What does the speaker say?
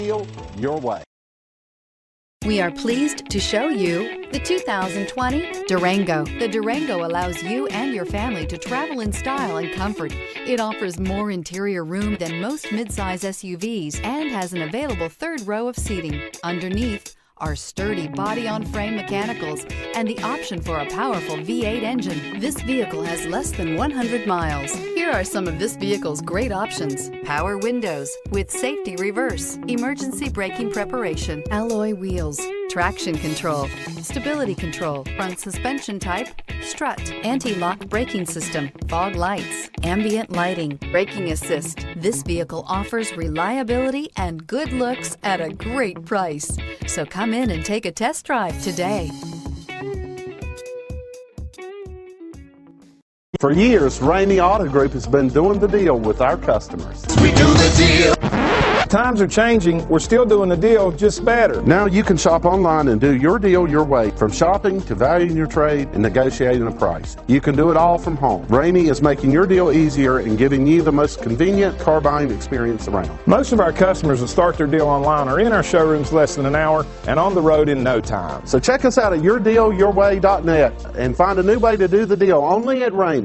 deal your way. We are pleased to show you the 2020 Durango. The Durango allows you and your family to travel in style and comfort. It offers more interior room than most midsize SUVs and has an available third row of seating. Underneath are sturdy body-on-frame mechanicals and the option for a powerful V8 engine. This vehicle has less than 100 miles. Here are some of this vehicle's great options: power windows with safety reverse, emergency braking preparation, alloy wheels, traction control, stability control, front suspension type, strut, anti-lock braking system, fog lights, ambient lighting, braking assist. This vehicle offers reliability and good looks at a great price. So come in and take a test drive today. For years, Ramey Auto Group has been doing the deal with our customers. We do the deal. Times are changing. We're still doing the deal, just better. Now you can shop online and do your deal your way, from shopping to valuing your trade and negotiating a price. You can do it all from home. Ramey is making your deal easier and giving you the most convenient car buying experience around. Most of our customers that start their deal online are in our showrooms less than an hour and on the road in no time. So check us out at yourdealyourway.net and find a new way to do the deal only at Ramey.